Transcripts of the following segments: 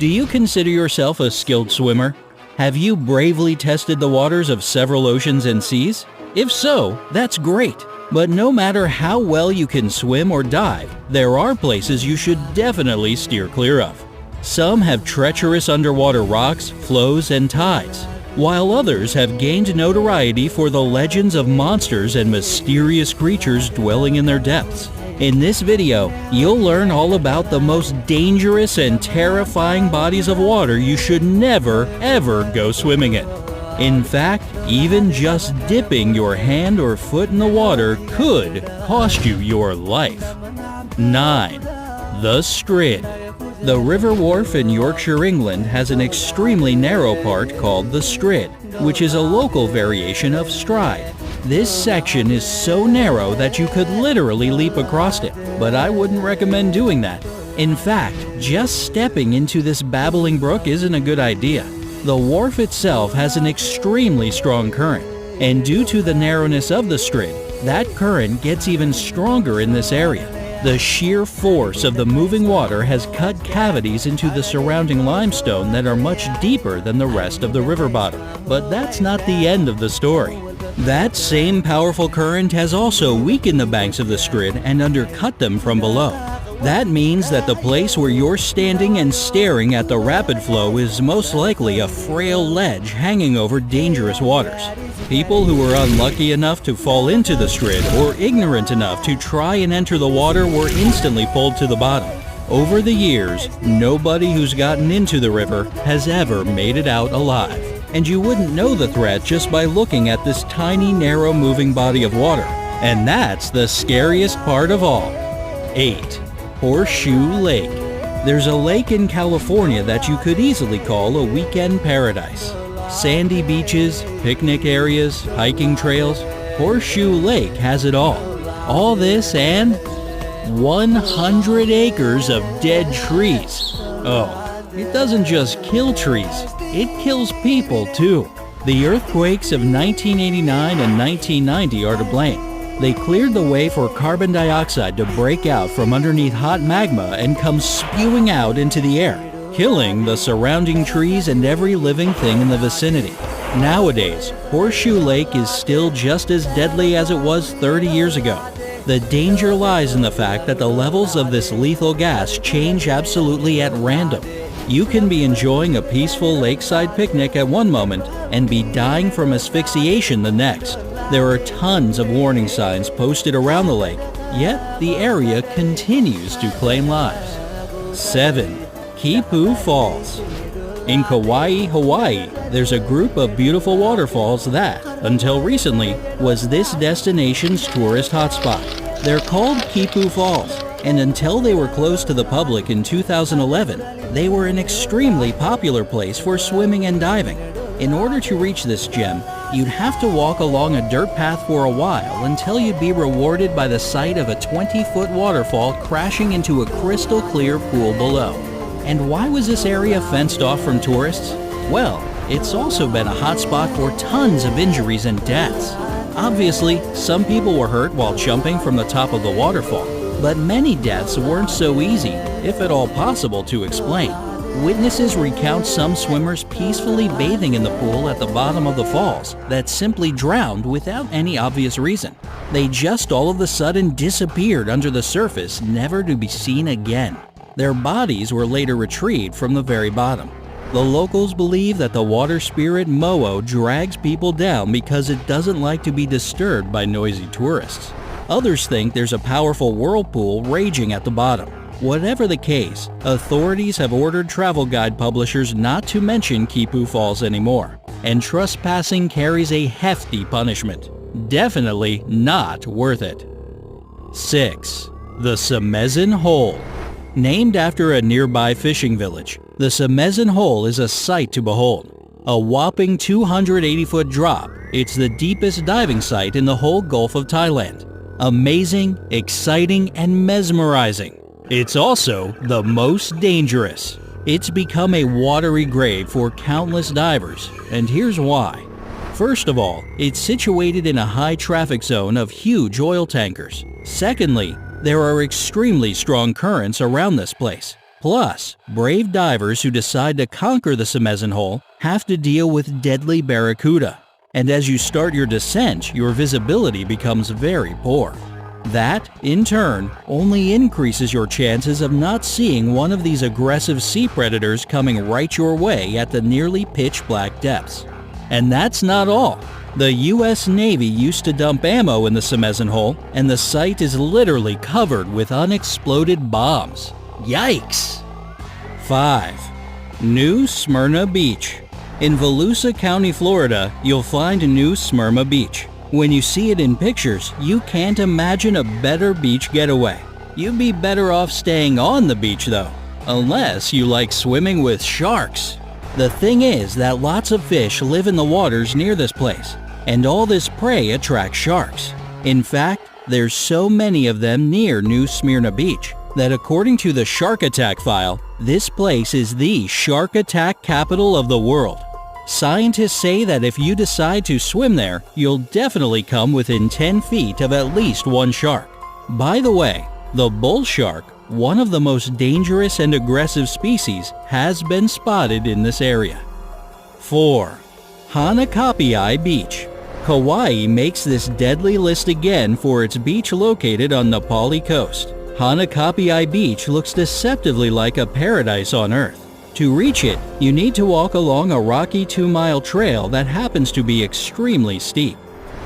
Do you consider yourself a skilled swimmer? Have you bravely tested the waters of several oceans and seas? If so, that's great. But no matter how well you can swim or dive, there are places you should definitely steer clear of. Some have treacherous underwater rocks, flows, and tides, while others have gained notoriety for the legends of monsters and mysterious creatures dwelling in their depths. In this video, you'll learn all about the most dangerous and terrifying bodies of water you should never, ever go swimming in. In fact, even just dipping your hand or foot in the water could cost you your life. 9. The Strid. The River Wharf in Yorkshire, England has an extremely narrow part called the Strid, which is a local variation of stride. This section is so narrow that you could literally leap across it, but I wouldn't recommend doing that. In fact, just stepping into this babbling brook isn't a good idea. The wharf itself has an extremely strong current, and due to the narrowness of the Strid, that current gets even stronger in this area. The sheer force of the moving water has cut cavities into the surrounding limestone that are much deeper than the rest of the river bottom. But that's not the end of the story. That same powerful current has also weakened the banks of the Strid and undercut them from below. That means that the place where you're standing and staring at the rapid flow is most likely a frail ledge hanging over dangerous waters. People who were unlucky enough to fall into the Strid or ignorant enough to try and enter the water were instantly pulled to the bottom. Over the years, nobody who's gotten into the river has ever made it out alive. And you wouldn't know the threat just by looking at this tiny, narrow moving body of water. And that's the scariest part of all. 8. Horseshoe Lake. There's a lake in California that you could easily call a weekend paradise. Sandy beaches, picnic areas, hiking trails. Horseshoe Lake has it all. All this and 100 acres of dead trees. Oh, it doesn't just kill trees, it kills people too. The earthquakes of 1989 and 1990 are to blame. They cleared the way for carbon dioxide to break out from underneath hot magma and come spewing out into the air, killing the surrounding trees and every living thing in the vicinity. Nowadays, Horseshoe Lake is still just as deadly as it was 30 years ago. The danger lies in the fact that the levels of this lethal gas change absolutely at random. You can be enjoying a peaceful lakeside picnic at one moment and be dying from asphyxiation the next. There are tons of warning signs posted around the lake, yet the area continues to claim lives. 7. Kipu Falls. In Kauai, Hawaii, there's a group of beautiful waterfalls that, until recently, was this destination's tourist hotspot. They're called Kipu Falls, and until they were closed to the public in 2011, they were an extremely popular place for swimming and diving. In order to reach this gem, you'd have to walk along a dirt path for a while until you'd be rewarded by the sight of a 20-foot waterfall crashing into a crystal clear pool below. And why was this area fenced off from tourists? Well, it's also been a hotspot for tons of injuries and deaths. Obviously, some people were hurt while jumping from the top of the waterfall, but many deaths weren't so easy, if at all possible, to explain. Witnesses recount some swimmers peacefully bathing in the pool at the bottom of the falls that simply drowned without any obvious reason. They just all of a sudden disappeared under the surface, never to be seen again. Their bodies were later retrieved from the very bottom. The locals believe that the water spirit Mo'o drags people down because it doesn't like to be disturbed by noisy tourists. Others think there's a powerful whirlpool raging at the bottom. Whatever the case, authorities have ordered travel guide publishers not to mention Kipu Falls anymore, and trespassing carries a hefty punishment. Definitely not worth it. 6. The Semezan Hole. Named after a nearby fishing village, the Semezan Hole is a sight to behold. A whopping 280-foot drop, it's the deepest diving site in the whole Gulf of Thailand. Amazing, exciting, and mesmerizing. It's also the most dangerous. It's become a watery grave for countless divers, and here's why. First of all, it's situated in a high traffic zone of huge oil tankers. Secondly, there are extremely strong currents around this place. Plus, brave divers who decide to conquer the Semezen hole have to deal with deadly barracuda. And as you start your descent, your visibility becomes very poor. That, in turn, only increases your chances of not seeing one of these aggressive sea predators coming right your way at the nearly pitch-black depths. And that's not all. The US Navy used to dump ammo in the Semezen hole, and the site is literally covered with unexploded bombs. Yikes! 5. New Smyrna Beach. In Volusia County, Florida, you'll find New Smyrna Beach. When you see it in pictures, you can't imagine a better beach getaway. You'd be better off staying on the beach though, unless you like swimming with sharks. The thing is that lots of fish live in the waters near this place, and all this prey attracts sharks. In fact, there's so many of them near New Smyrna Beach that according to the Shark Attack file, this place is the shark attack capital of the world. Scientists say that if you decide to swim there, you'll definitely come within 10 feet of at least one shark. By the way, the bull shark, one of the most dangerous and aggressive species, has been spotted in this area. 4. Hanakapiai Beach. Kauai makes this deadly list again for its beach located on the Nepali coast. Hanakapiai Beach looks deceptively like a paradise on Earth. To reach it, you need to walk along a rocky 2-mile trail that happens to be extremely steep.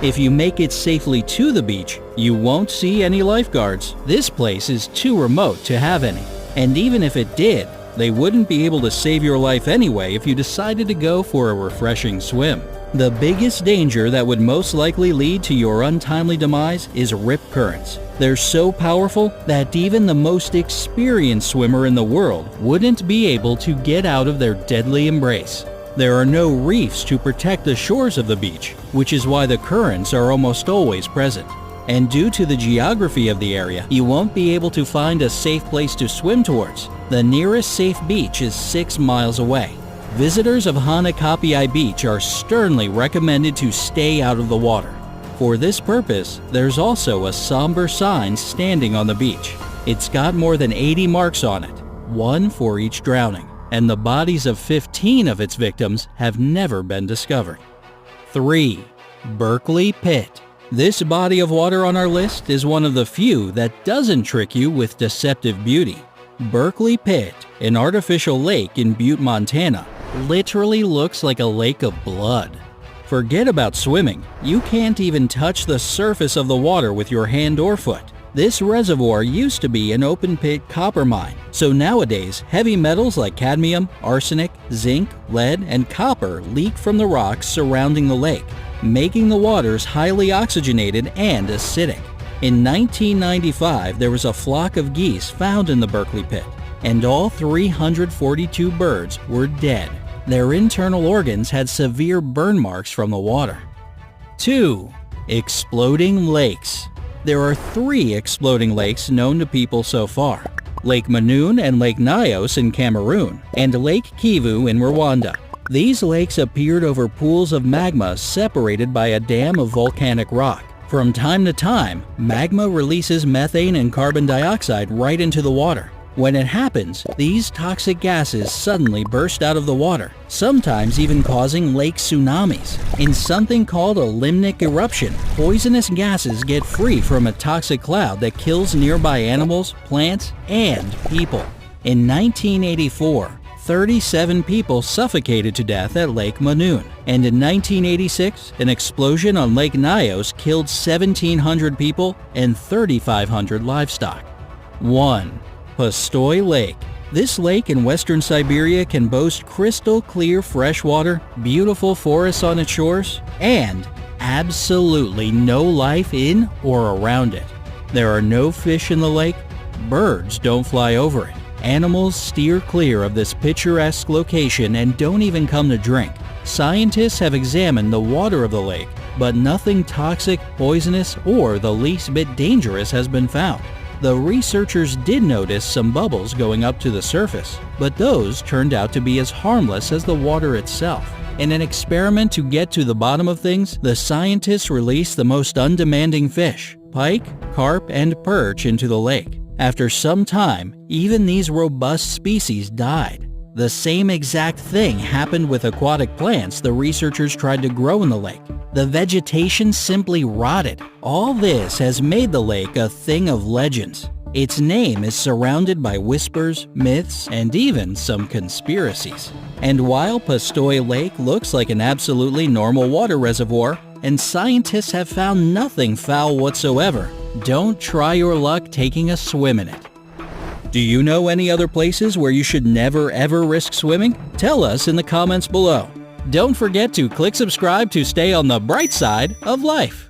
If you make it safely to the beach, you won't see any lifeguards. This place is too remote to have any. And even if it did, they wouldn't be able to save your life anyway if you decided to go for a refreshing swim. The biggest danger that would most likely lead to your untimely demise is rip currents. They're so powerful that even the most experienced swimmer in the world wouldn't be able to get out of their deadly embrace. There are no reefs to protect the shores of the beach, which is why the currents are almost always present. And due to the geography of the area, you won't be able to find a safe place to swim towards. The nearest safe beach is 6 miles away. Visitors of Hanakapiai Beach are sternly recommended to stay out of the water. For this purpose, there's also a somber sign standing on the beach. It's got more than 80 marks on it, one for each drowning, and the bodies of 15 of its victims have never been discovered. 3. Berkeley Pit. This body of water on our list is one of the few that doesn't trick you with deceptive beauty. Berkeley Pit, an artificial lake in Butte, Montana, literally looks like a lake of blood. Forget about swimming. You can't even touch the surface of the water with your hand or foot. This reservoir used to be an open-pit copper mine, so nowadays heavy metals like cadmium, arsenic, zinc, lead, and copper leak from the rocks surrounding the lake, making the waters highly oxygenated and acidic. In 1995, there was a flock of geese found in the Berkeley Pit, and all 342 birds were dead. Their internal organs had severe burn marks from the water. 2. Exploding lakes. There are 3 exploding lakes known to people so far: Lake Manoon and Lake Nyos in Cameroon, and Lake Kivu in Rwanda. These lakes appeared over pools of magma separated by a dam of volcanic rock. From time to time, magma releases methane and carbon dioxide right into the water. When it happens, these toxic gases suddenly burst out of the water, sometimes even causing lake tsunamis. In something called a limnic eruption, poisonous gases get free from a toxic cloud that kills nearby animals, plants, and people. In 1984, 37 people suffocated to death at Lake Manoon, and in 1986, an explosion on Lake Nyos killed 1,700 people and 3,500 livestock. 1. Pustoy Lake. This lake in western Siberia can boast crystal clear fresh water, beautiful forests on its shores, and absolutely no life in or around it. There are no fish in the lake, birds don't fly over it. Animals steer clear of this picturesque location and don't even come to drink. Scientists have examined the water of the lake, but nothing toxic, poisonous, or the least bit dangerous has been found. The researchers did notice some bubbles going up to the surface, but those turned out to be as harmless as the water itself. In an experiment to get to the bottom of things, the scientists released the most undemanding fish, pike, carp, and perch into the lake. After some time, even these robust species died. The same exact thing happened with aquatic plants the researchers tried to grow in the lake. The vegetation simply rotted. All this has made the lake a thing of legends. Its name is surrounded by whispers, myths, and even some conspiracies. And while Pustoy Lake looks like an absolutely normal water reservoir, and scientists have found nothing foul whatsoever, don't try your luck taking a swim in it. Do you know any other places where you should never ever risk swimming? Tell us in the comments below. Don't forget to click subscribe to stay on the bright side of life.